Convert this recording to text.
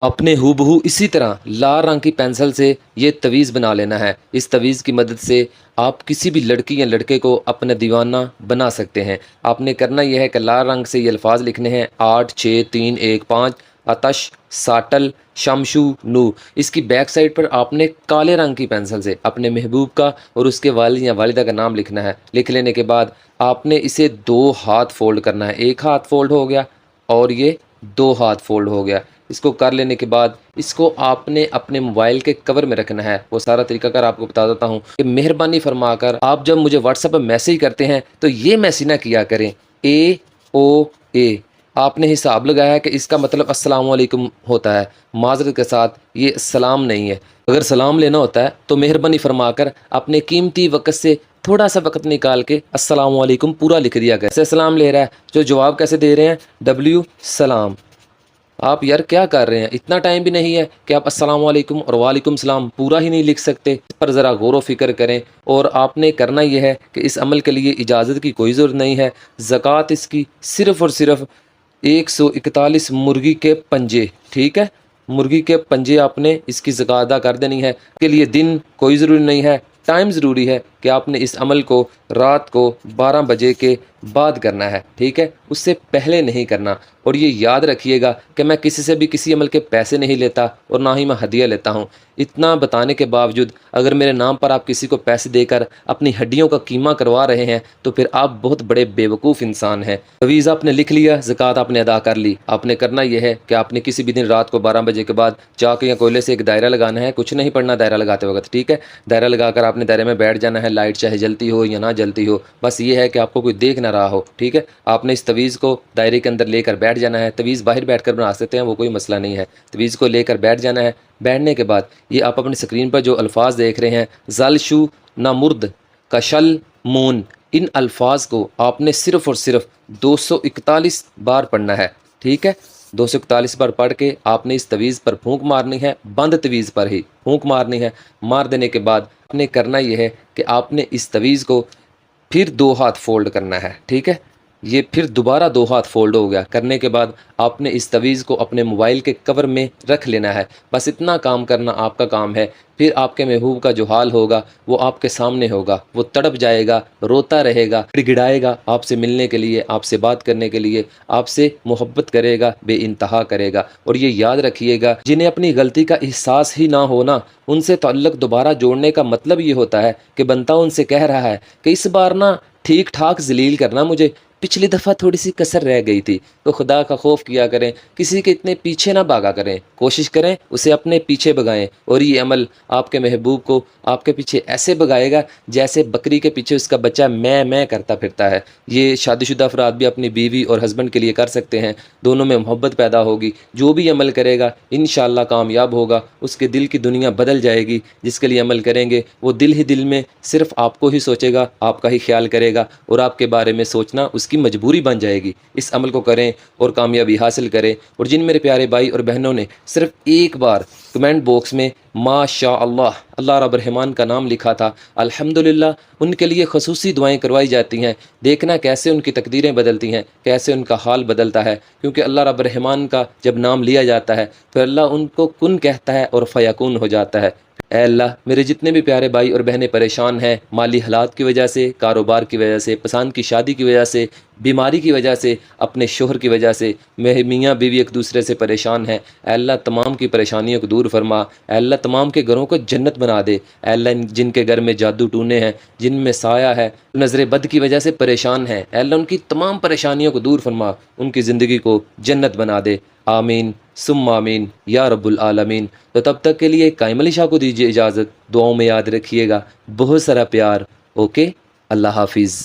आपने हूबहू इसी तरह लाल रंग की पेंसिल से ये तवीज़ बना लेना है। इस तवीज़ की मदद से आप किसी भी लड़की या लड़के को अपना दीवाना बना सकते हैं। आपने करना यह है कि लाल रंग से ये अल्फाज लिखने हैं 8 6 3 1 5 आतश साटल शमशू नू। इसकी बैक साइड पर आपने काले रंग की पेंसिल से अपने महबूब का और उसके वालिद या वालिदा का नाम लिखना है। लिख लेने के बाद आपने इसे दो हाथ फोल्ड करना है। एक हाथ फोल्ड हो गया और ये दो हाथ फोल्ड हो गया। इसको कर लेने के बाद इसको आपने अपने मोबाइल के कवर में रखना है। वो सारा तरीकाकार आपको बता देता हूँ कि मेहरबानी फरमाकर आप जब मुझे व्हाट्सएप पर मैसेज करते हैं तो ये मैसेज ना किया करें AOA। आपने हिसाब लगाया है कि इसका मतलब अस्सलाम वालेकुम होता है। माजरत के साथ ये सलाम नहीं है। अगर सलाम लेना होता है तो मेहरबानी फरमाकर अपने कीमती वक्त से थोड़ा सा वक्त निकाल के अस्सलाम वालेकुम पूरा लिख दिया गया। कैसे सलाम ले रहा है, जो जवाब कैसे दे रहे हैं W सलाम। आप यार क्या कर रहे हैं, इतना टाइम भी नहीं है कि आप अस्सलाम वालेकुम और वालेकुम सलाम पूरा ही नहीं लिख सकते। इस पर ज़रा गौर व फिक्र करें। और आपने करना यह है कि इस अमल के लिए इजाज़त की कोई ज़रूरत नहीं है। ज़कात इसकी सिर्फ़ और सिर्फ 141 मुर्गी के पंजे, ठीक है, मुर्गी के पंजे आपने इसकी ज़कात अदा कर देनी है। के लिए दिन कोई ज़रूरी नहीं है, टाइम ज़रूरी है कि आपने इस अमल को रात को 12 बजे के बाद करना है, ठीक है, उससे पहले नहीं करना। और ये याद रखिएगा कि मैं किसी से भी किसी अमल के पैसे नहीं लेता और ना ही मैं हदिया लेता हूँ। इतना बताने के बावजूद अगर मेरे नाम पर आप किसी को पैसे देकर अपनी हड्डियों का कीमा करवा रहे हैं तो फिर आप बहुत बड़े बेवकूफ़ इंसान हैं। तवीज़ आपने लिख लिया, ज़कात आपने अदा कर ली। आपने करना यह है कि आपने किसी भी दिन रात को 12 बजे के बाद चाक या कोयले से एक दायरा लगाना है। कुछ नहीं पढ़ना दायरा लगाते वक्त, ठीक है। दायरा लगाकर आपने दायरे में बैठ जाना है। लाइट चाहे जलती हो या ना जलती हो, बस ये है कि आपको कोई देख ना रहा हो, ठीक है। आपने इस तवीज़ को दायरे के अंदर लेकर बैठ जाना है। तवीज़ बाहर बैठ कर बना सकते हैं, वो कोई मसला नहीं है। तवीज़ को लेकर बैठ जाना है। बैठने के बाद ये आप अपनी स्क्रीन पर जो अल्फाज देख रहे हैं ज़लशु नामुर्द कशल मून, इन अल्फाज को आपने सिर्फ़ और सिर्फ 241 बार पढ़ना है, ठीक है। 241 बार पढ़ के आपने इस तवीज़ पर फूंक मारनी है। बंद तवीज़ पर ही फूंक मारनी है। मार देने के बाद आपने करना यह है कि आपने इस तवीज़ को फिर दो हाथ फोल्ड करना है, ठीक है। ये फिर दोबारा दो हाथ फोल्ड हो गया। करने के बाद आपने इस तवीज़ को अपने मोबाइल के कवर में रख लेना है। बस इतना काम करना आपका काम है। फिर आपके महबूब का जो हाल होगा वो आपके सामने होगा। वो तड़प जाएगा, रोता रहेगा, गिड़गिड़ाएगा आपसे मिलने के लिए, आपसे बात करने के लिए, आपसे मोहब्बत करेगा, बेइंतहा करेगा। और ये याद रखिएगा, जिन्हें अपनी गलती का एहसास ही ना होना, उनसे ताल्लुक़ दोबारा जोड़ने का मतलब ये होता है कि बंदा उनसे कह रहा है कि इस बार ना ठीक ठाक जलील करना मुझे, पिछली दफ़ा थोड़ी सी कसर रह गई थी। तो खुदा का खौफ किया करें, किसी के इतने पीछे ना भागा करें, कोशिश करें उसे अपने पीछे भगाएं। और ये अमल आपके महबूब को आपके पीछे ऐसे भगाएगा जैसे बकरी के पीछे उसका बच्चा मैं करता फिरता है। ये शादीशुदा अफराद भी अपनी बीवी और हस्बैंड के लिए कर सकते हैं। दोनों में मोहब्बत पैदा होगी। जो भी अमल करेगा इंशाअल्लाह कामयाब होगा। उसके दिल की दुनिया बदल जाएगी। जिसके लिए अमल करेंगे वो दिल ही दिल में सिर्फ आपको ही सोचेगा, आपका ही ख्याल करेगा और आपके बारे में सोचना उसकी मजबूरी बन जाएगी। इस अमल को करें और कामयाबी हासिल करें। और जिन मेरे प्यारे भाई और बहनों ने सिर्फ एक बार कमेंट बॉक्स में माशा अल्लाह अल्लाह रब रहमान का नाम लिखा था, अल्हम्दुलिल्लाह, उनके लिए खसूसी दुआएं करवाई जाती हैं। देखना कैसे उनकी तकदीरें बदलती हैं, कैसे उनका हाल बदलता है। क्योंकि अल्लाह रब रहमान का जब नाम लिया जाता है तो अल्लाह उनको कुन कहता है और फयाकुन हो जाता है। ऐ अल्लाह, मेरे जितने भी प्यारे भाई और बहनें परेशान हैं, माली हालात की वजह से, कारोबार की वजह से, पसंद की शादी की वजह से, बीमारी की वजह से, अपने शोहर की वजह से, मेरे मियाँ बीवी एक दूसरे से परेशान हैं, ऐ अल्लाह तमाम की परेशानियों को दूर फरमा। ऐ अल्लाह तमाम के घरों को जन्नत बना दे। ऐ अल्लाह जिनके घर में जादू टूने हैं, जिनमें साया है, नज़र बद की वजह से परेशान हैं, ऐ अल्लाह उनकी तमाम परेशानियों को दूर फरमा, उनकी ज़िंदगी को जन्नत बना दे। आमीन सुम्मा आमीन या रब्बुल आलमीन। तो तब तक के लिए कायम अली शाह को दीजिए इजाज़त। दुआओं में याद रखिएगा। बहुत सारा प्यार। ओके, अल्लाह हाफिज़।